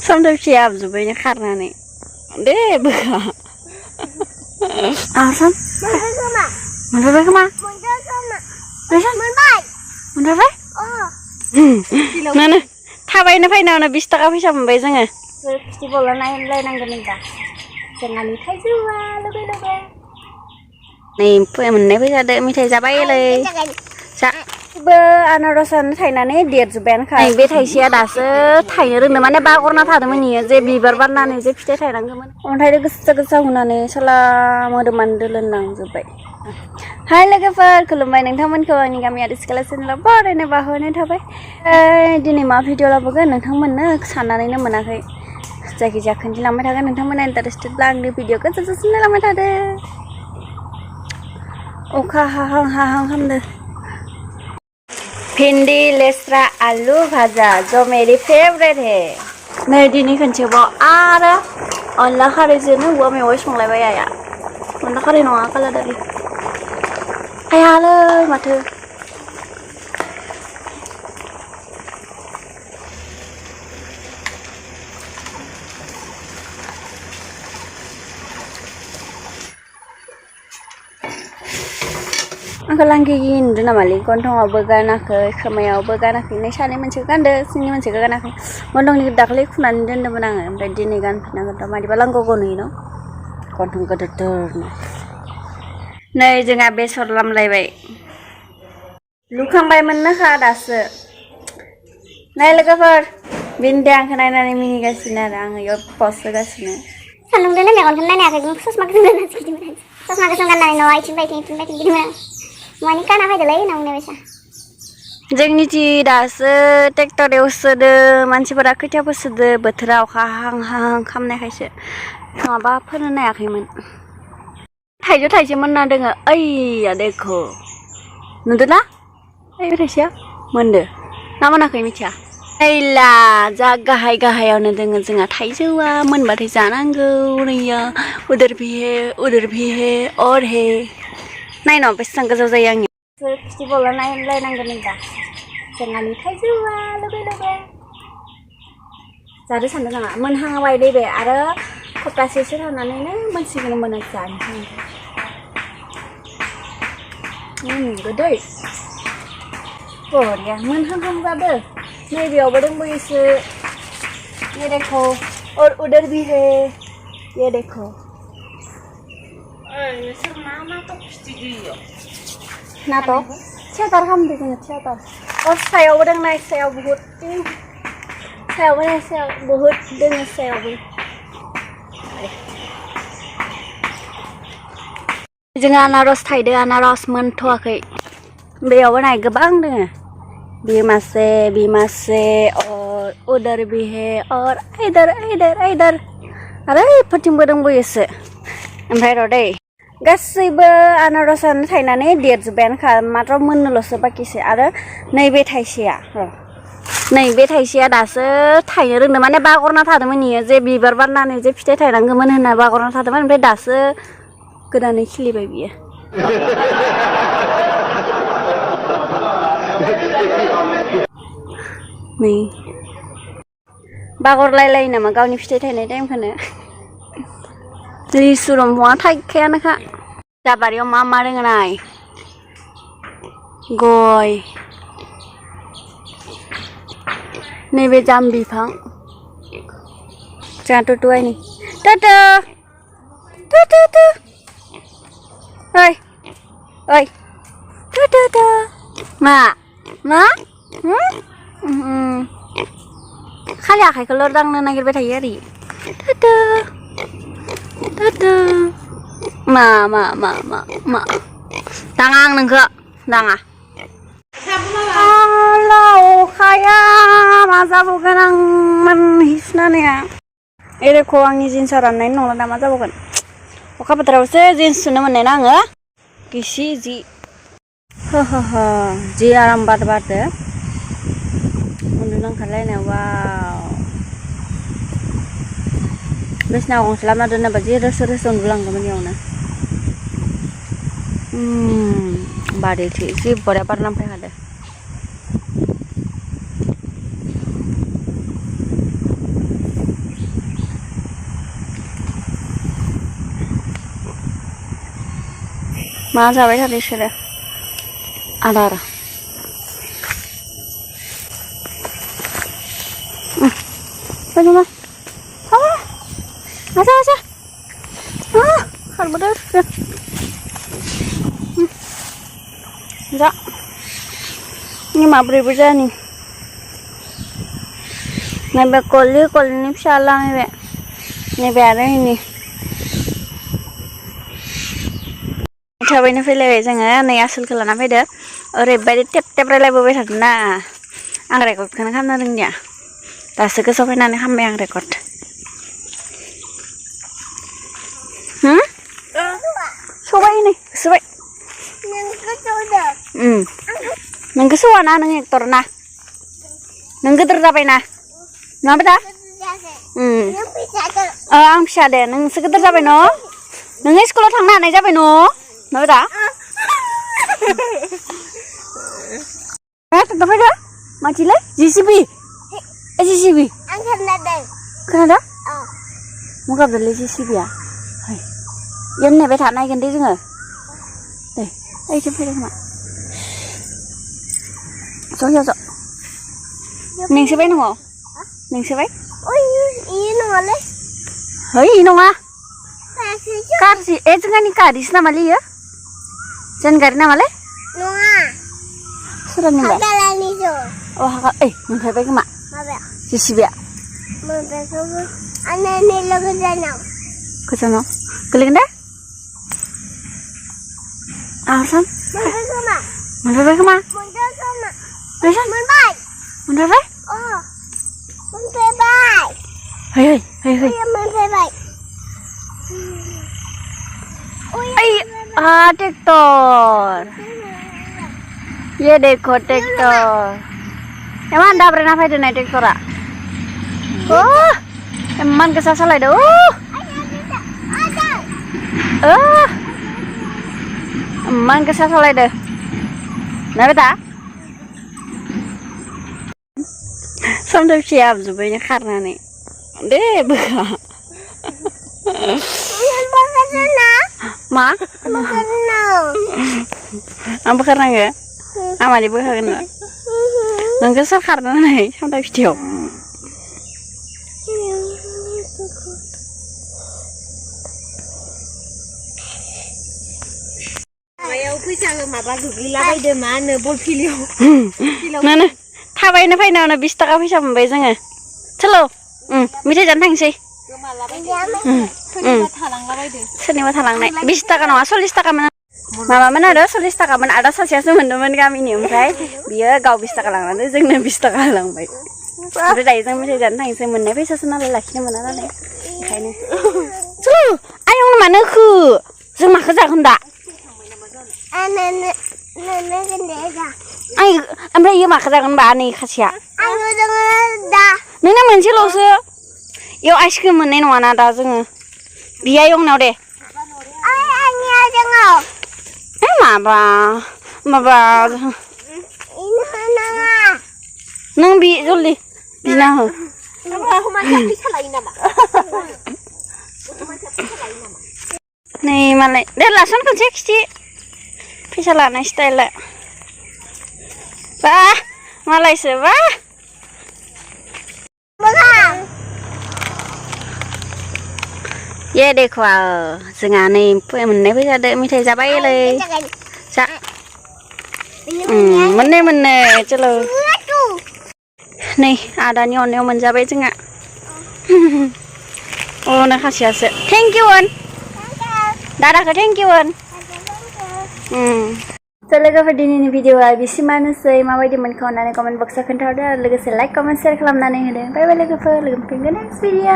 Xong rồi chị áp giúp với những khát này này. Đấy bữa. À xong. Mình phải không ạ? Đấy xong. Mình phải. Nè nè. Thà bay nó phải nào là 20 taka phải xong bây giờ nghe. Festival này lên năng cái ta. Jangan lihat juga lebih. Nih, mình này bây giờ đợi mình thấy ra bayเลย. Dạ. Bơ anarosan थायनानै देरजोब्बायानोखा बे थाइसेया दासो थायनो रोंदों माने बागरना थादोंमोन इयो जे बिबार बारनानै जे फिथाइ थायनांगौमोन अन्थाइजों गोसा गोसा हुनानै साला मोदोमानो दोलोनलांजोब्बाय हाय लोगोफोर खुलुमबाय नोंथांमोनखौ आंनि गामियारि सिख्ला चेनेलाव बरायनो बाहरनाय थाबाय दिनै मा भिडिअ लाबोगोन नोंथांमोननो साननानैनो मोनाखै जायखिजाया खोन्थिलांबाय थागोन नोंथांमोना इन्टारेस्टेडब्ला आंनि भिडिअखौ जोबजासिम नायलांबाय थादो अखा हाहां हाहां खालामदों भिंडी लेस्रा आलू भाजा जो मेरी फेवरेट है नै दिनै खनसेबाव आरो अनला खारैजोंनो औवा मेवाइ संलायबाय आइया अनला खारै नङा कालादालि आइयालै माथो आंखौ लांगिगि नुदों नामालै गन्थङावबो गानाखै खोमायावबो गानाखै नै सानै मोनसेखौ गानदो सिंनि मोनसेखौ गानाखै गन्थंनि दाख्लै खुनानै दोन्दोंमोन आङो ओमफ्राय दिनै गानफिननांगोन मादिबा लांगौ नुयो न' गन्थं गोदोरनो नै जोंहा बेसर लामलायबाय लुखांबायमोननोखा दासो नै लोगोफोर बिन्दे आंखौ नायनानै मिनिगासिनो आरो आङो इयाव पस्ट होगासिनो सान्दुंजोंनो मेगनखौनो नायनो हायाखै ससमा गोसोम गाननासो गिदिंबाय ससमा गोसोम गाननानै न'आव इथिं बायथिं गिदिंबाय मानि काना फायदोलै नांनाय बायसा जोंनिथि दासो ट्रेक्टर एवसोदो मानसिफोरा खोथिया फोसोदो बोथोरा अखा हाहां हाहां खामनायखायसो नङाबा फोनो हायाखैमोन थाइजौ थाइसेमोन ना दोङो ओइया देख' नुदोंना ओइ थाइसेया मोनदो ना मोनाखै मिथिया ओइला जा गाहाय गाहायावनो दोङो जोंहा थाइजौआ मोनबाथाय जानांगौ नैया उधर भी है और है नायनाव बेसेबां गोजौ जायो आंनि फेस्टिभेलाव नायलायनांगोन दा जोंहानि थाइजौआ लोगो जादो सानदों नामा मोनहांबाय दे बे आरो सप्तासेसो थानानैनो मोनसिगोन मोना जानो गोदै बरिया मोनहांहां जादो नैबेयावबो दंबायोसो ये देखो और उधर भी है ये देखो नाटक थियाटार खालामदों जोङो थियाटार सायावबो दं नाय सायाव बहुद सायावबो नाय सायाव बहुद दोङो सायावबो जोङो आनारस थायदो आनारस मोनथ'वाखै बेयावबो नाय गोबां दोङो बे मासे और उधर भी है और इधर आरो इफोरथिंबो दंबायोसो ओमफ्राय र' दै गासैबो आनारसानो थायनानै देरजोब्बायानोखा मात्र मोननोल'सो बाखिसो आरो नैबे थाइसेया दासो थायनो रोंदों माने बागरना थादोंमोन इयो जे बिबार बारनानै जे फिथाइ थायनांगौमोन होनना बागरना थादोंमोन ओमफ्राय दासो गोदानै खिलिबाय बियो नै बागरलायलायो नामा गावनि फिथाइ थायनाय टाइमखौनो लिसु दंफाङा थाइखायानोखा दा बारियाव मा दोङो नाय गय नैबे जाम बिफां जोंहा टुटुआइनि टुटु ओइ टुटु मा खालि आखाइखौल' दांनो नागिरबाय थायो आरो टुटु मा दाङा आं नोंखौ दाङा अखाया मा जाबावगोन आं मोनहैफिनानैया एरेख' आंनि जिन्सआ राननायनि नंला दा मा जाबावगोन अखा बोथोरावसो जिन्स सुनो मोननाय ना आङो गिसि जि जि आराम बारदो उन्दुनो ओंखारलायनायाव वाव बिसना गंसे लामा दोनोबा जि रोसो उन्दुलांगौमोन इयावनो बारदैथि जि बरिया बार नांफैखादो मा जाबाय थादों बिसोरो आदार Pwede mo? Hawa! Asa, asa! Ah! Kalbadar! Da! Ini mabri bisa nih. Nabe koli ini salah nih, nabe ada ini. Cobain file jangan nih asal kalau nabe deh. Orebadi tep relay bawa sana. Anggrek kan kan nanya. दासो गोसोआव फैनानै खालामबाय आं record सबाय नै गोसोबाय नों गोसोआना नों actor ना नों गोदोर जाबायना नङाबा दा आं फिसा दे नोंसो गोदोर जाबाय न' नों स्कुलाव थांनो हानाय जाबाय न' नङाबा दा ट्रेक्टर फैदो मानसिलै JCB JCB. Ang Canada. Canada? Oh. Muka beli JCB ya? Hai. Yan này phải thả này gần đây chứ ngờ. Đây, đây chụp đây không ạ? Số hiệu số. Mình sẽ bay không ạ? Mình sẽ bay. Ôi, ý nó lấy. Hỡi ý nó à? Car gì? Ê, chứ ngay car đi xem mà đi á? Chân gari nào mà lấy? Nó à? Sao đây nhỉ? Haka là đi rồi. Oh, haka. Ê, mình phải bay không ạ? JCB ya? Aneh lo kesana. Kesana? Keling dah? Alasan? Mundur kemana? Mundur kemana? Mundur kemana? Alasan? Mundur. Mundur apa? Oh, mundur baik. Hei. Mundur baik. Tractor. Ye dekho tractor. Emang anda pernah pakai dengan tractor ah? Oh, emang kesal salah dah. Emang kesal salah dah. Nabi tak? Sampai siap sebenarnya karena nih. Deh, buka. Ma? Apa karena enggak? Ama di buka kan? Nang kesal karena nih, sampai video. Fैसा माबा गोग्लैलाबायदो मा होनो बल फिलियाव नाना थाबायनो फैनायावनो 20 थाखा फैसा मोनबाय जोङो चलो मेथाइ जानो थांसै सोरनिबा थालांनाय 20 थाखा नङा 40 थाखामोन माबामोन आरो 40 थाखामोन आदा सासेयासो मोनदोंमोन गामिनि ओमफ्राय बियो गाव 20 थाखा लांनानै जोंनो 20 थाखा होलांबाय ओमफ्राय दायो जों मेथाइ जानो थांसै मोननाय फैसासो नालाय लाखिनो मोना नालाय ओंखायनो चलो आयं मानो होखो जों माखौ जागोन दा ओमफ्राय इयो माखौ जागोन बा नै खासेया नोंना मोनसेल'सो इयाव आइसक्रिम मोननाय नङाना दा जोङो बिया यंनाव दे माबा नों बि जल्दि बिना हो नै मालाय दे लासन खनसे खिथि फैसा लानाय स्टाइला बा मालायसो बा ये देखो जोंहा नै मोननाय फैसादो मेथाइ जाबायलै जा मोननै चलो नै आदानि अननायाव मोनजाबाय जोंहा अ खासेयासो थेंक इउ अन दादाखौ थेंक इउ अन So लोगोफोर दिनैनि भिडिअआ बिसिमानोसै माबायदि मोनखो अननानै कमेन्ट बक्सआव खोन्थाहरदो आरो लोगोसे लाइक कमेन्ट शेयार खालामनानै होदो बाय बाय लोगोफोर लोगो मोनफिनगोन नेक्स्ट भिडिअ